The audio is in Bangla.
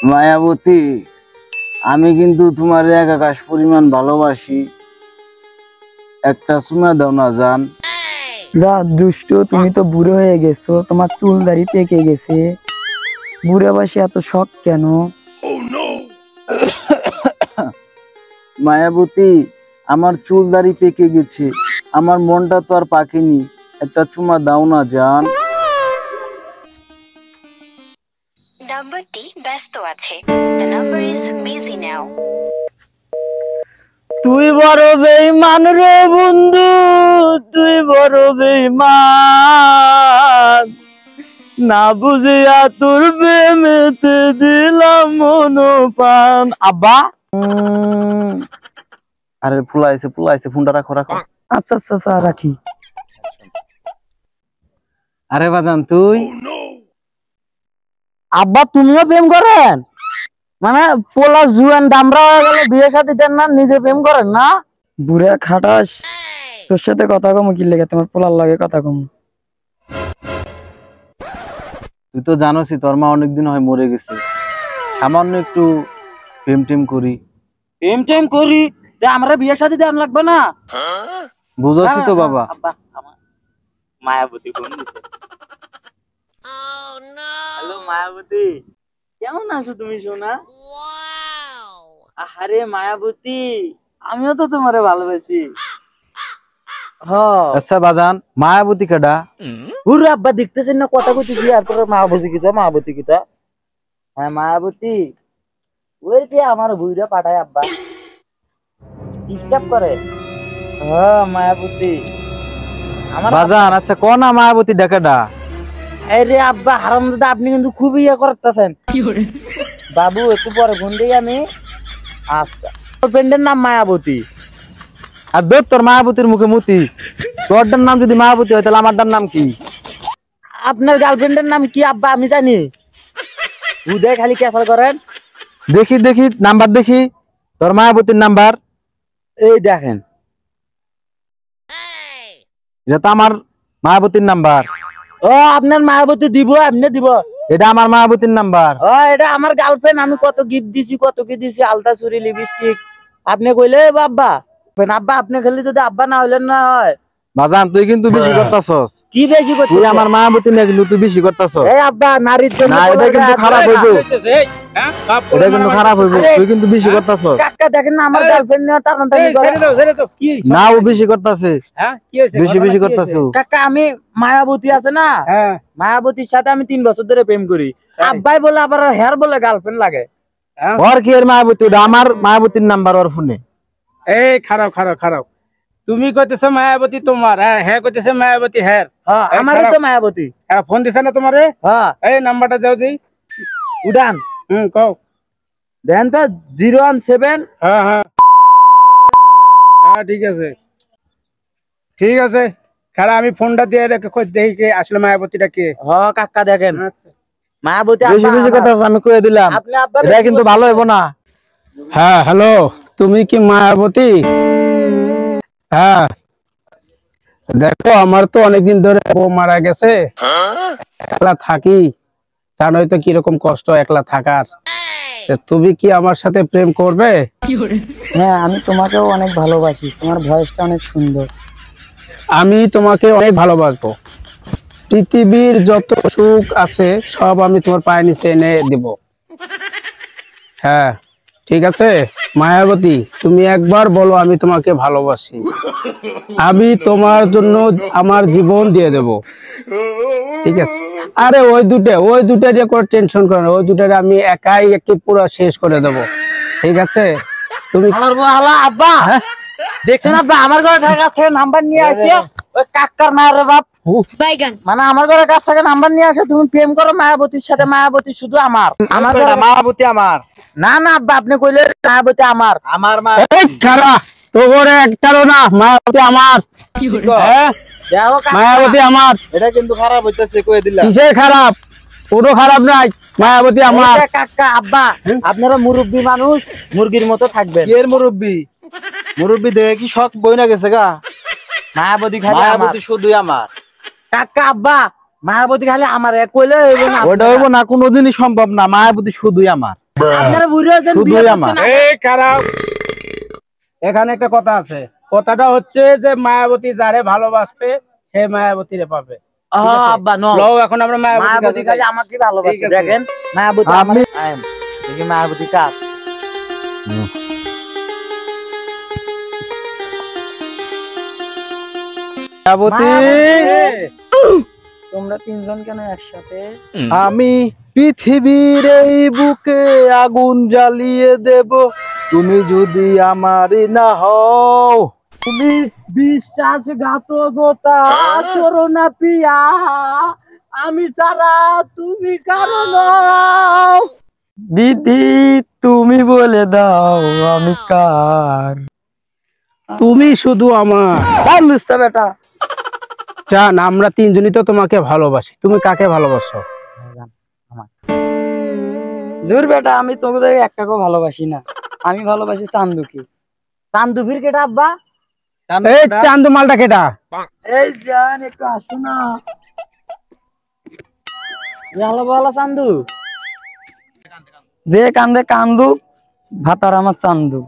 মায়াবতী, আমি কিন্তু তোমার এক আকাশ পরিমাণ ভালোবাসি। একটা চুমা দাও না জান। যা দুষ্ট, তুমি তো বুড়ো হয়ে গেছো, তোমার চুল দাড়ি পেকে গেছে, বুড়ো বয়সে এত শখ কেন? মায়াবতী, আমার চুল দাড়ি পেকে গেছে, আমার মনটা তো আর পাকেনি। একটা চুমা দাও না জান। নাম্বারটি ব্যস্ত আছে। The number is busy now. তুই বড় বেঈমান রে বন্ধু, তুই বড় বেঈমান। না বুঝিয়া তোর প্রেমেতে দিলাম মনোপ্রাণ। আব্বা, আরে ফুলাইছে ফোনটা রাখো। আচ্ছা আচ্ছা আচ্ছা, রাখি। আরে বাজান তুই। আব্বা তুমিও প্রেম করেন? মানে পোলা জুয়ান দামরা হয়ে গেল, বিয়ে শাদী দেন না, নিজে প্রেম করেন না? বুড়া খাটাস, তোর সাথে কথা কম কি লেগে, তোমার পোলার লাগে কথা কম। তুই তো জানোসই তোর মা অনেকদিন হয় মরে গেছে, সামান্য একটু প্রেম টেম করি। আমরা বিয়ে শাদী দেন লাগবে না? বুঝাচ্ছি তো বাবা। মায়াবতী ফোন দিছে। হ্যালো মায়াবতী, কেমন আছো তুমি সোনা? আরে মায়াবতী, আমিও তো তোমারে ভালোবাসি। আচ্ছা বাজান, মায়াবতী কেডা? হুর আব্বা দেখতেছেন না কথা কইতেছি, আর তোর মায়াবতী কিতা? হ্যাঁ মায়াবতী, ওই যে আমার বুইরা পাঠায় আব্বা, ডিস্টার্ব করে। হ্যাঁ মায়াবতী আমার বাজান। আচ্ছা কোন না মায়াবতী ডাকেডা? আরে আব্বা হারামজাদা, আপনি কিন্তু খুব ইয়ে করতেছেন। বাবু একটু পরে ফোন দিই আমি। আচ্ছা, ফ্রেন্ডের নাম মায়াবতী। আর দেখ তোর মায়াবতীর মুখে মতি, তোরটার নাম যদি মায়াবতী হয় তাহলে আমারটার নাম কি? আপনার গার্লফ্রেন্ডের নাম কি আব্বা আমি জানি? উদয় খালি ক্যাসাল করেন। দেখি নাম্বার দেখি, তোর মায়াবতীর নাম্বার। এই দেখেন, এটা তো আমার মায়াবতীর নাম্বার। ও আপনার মায়াবতী দিব, এমনি দিব। এটা আমার মায়াবতীর নাম্বার। ও এটা আমার গার্লফ্রেন্ড, আমি কত গিফট দিছি, কত কি দিছি, আলতা চুরি, লিপস্টিক। আপনি কইলে আব্বা আব্বা, আপনি খালি যদি আব্বা না হইলেন না হয়। বাজান তুই কিন্তু বেশি করতাছস। কি বেশি করছিস? তুই আমার মায়াবতী না, কিন্তু তুই বেশি করতাছস। এই আব্বা নারীর জন্য না, এটা কিন্তু খারাপ হইব, এটা কিন্তু খারাপ হইব, তুই কিন্তু বেশি করতাছস। কাকা দেখেন না আমার গার্লফ্রেন্ড নিয়ে টানাটানি করে। না ও বেশি করতাছে, বেশি করতাছে ও। কাকা আমি মায়াবতী আছে না, মায়াবতীর সাথে আমি 3 বছর ধরে প্রেম করি। আব্বাই বলে আবার হেয়ার বলে গার্লফ্রেন্ড লাগে। ওর কি এর মায়াবতী? ওটা আমার মায়াবতীর নাম্বার ওর ফোনে। এই খারাপ তুমি কইতেছ মায়াবতী তোমার, হ্যাঁ কইতেছে মায়াবতী হ্যাঁ। আমারই তো মায়াবতী। হ্যাঁ ফোন দিছে না তোমারে? হ্যাঁ এই নাম্বারটা দাও দি। উড়ান কও। দেন তো 017। হ্যাঁ ঠিক আছে খারাপ, আমি ফোনটা দিয়ে রেখে দেখি কে আসলে মায়াবতীটা কে। হ্যাঁ কাকা দেখেন, মায়াবতী বেশি করতাছ, আমি কইয়া দিলাম। আপনি আব্বা এটা কিন্তু ভালো হইব না। হ্যাঁ হ্যালো, তুমি কি মায়াবতী? হ্যাঁ দেখো, আমার তো অনেকদিন ধরে বউ মারা গেছে, একলা থাকি, জানোই তো কিরকম কষ্ট একলা থাকার। তুমি কি আমার সাথে প্রেম করবে? হ্যাঁ আমি তোমাকেও অনেক ভালোবাসি, তোমার ভয়েসটা অনেক সুন্দর। আমি তোমাকে অনেক ভালোবাসবো, পৃথিবীর যত সুখ আছে সব আমি তোমার পায়ের নিচে এনে দিব। হ্যাঁ ঠিক আছে মায়াবতী, তুমি একবার বলো আমি তোমাকে ভালোবাসি, আমি তোমার জন্য আমার জীবন দিয়ে দেব। ঠিক আছে? আরে ওই দুটা যে কোনো টেনশন করে না, ওই দুটারে আমি একাই একে পুরো শেষ করে দেব। ঠিক আছে? তুমি আব্বা দেখছেন আব্বা, আমার ঘরে কাছ থেকে নাম্বার নিয়ে আসে ওই কাকার মায়ের বাপ মানে আমার ঘরে কাছ থেকে নাম্বার নিয়ে আসে, তুমি প্রেম করো মায়াবতীর সাথে, মায়াবতী শুধু আমার মায়াবতী আমার না না আব্বা, আপনি কইলে মায়াবতী আমার মা। তোর একটারও না, মায়াবতী আমার। মায়াবতী আমার। এটা কিন্তু খারাপ হইতাছে, কইয়া দিলাম। কিসের খারাপ? কোনো খারাপ নাই, মায়াবতী আমার। কাকা আব্বা আপনারা মুরব্বী মানুষ, মুরগির মতো থাকবেন। এর মুরব্বী দেখে কি শখ বই না গেছে গা? মায়াবতী খালি মায়াবতী শুধুই আমার। কাকা আব্বা মায়াবতী খালি আমার, কইলে হইব না। ওটা হইব না, কোনোদিনই সম্ভব না, মায়াবতী শুধুই আমার। আপনারা বুড়ো আছেন, শুধুই বিয়ে আমার। করছেন। এই খারাপ, এখানে একটা কথা আছে, কথাটা হচ্ছে যে মায়াবতী যারে ভালোবাসবে সে মায়াবতীরে পাবে। ঠিক আছে? আব্বা নো, লও এখন আমরা মায়াবতীর মায়াবতী কাছে কাছে যাই। আমাকে ভালোবাসে। ঠিক আছে। দেখেন মায়াবতী আমার দেখি মায়াবতী কাজ। মায়াবতী, তোমরা তিনজন কেন একসাথে? আমি পৃথিবীর এই বুকে আগুন জ্বালিয়ে দেব, তুমি যদি আমারই না হও। তুমি বিশ্বাসঘাতকতা করো না পিয়া, আমি ছাড়া তুমি কারো নও। দিদি তুমি বলে দাও আমি কার? তুমি শুধু আমার চাল লুস্তা বেটা। জান, আমরা তিনজনই তো তোমাকে ভালোবাসি, তুমি কাকে ভালোবাসো? দূর বেটা, আমি তোদের একটাকেও ভালোবাসি না। আমি ভালোবাসি চান্দুকে। চান্দুফির কেটা আব্বা? এই চান্দু মালটা কেটা? এই জান একটু আসো না। ভালো ভালো চান্দু, যে কান্দে কান্দু, ভাতার আমার চান্দু।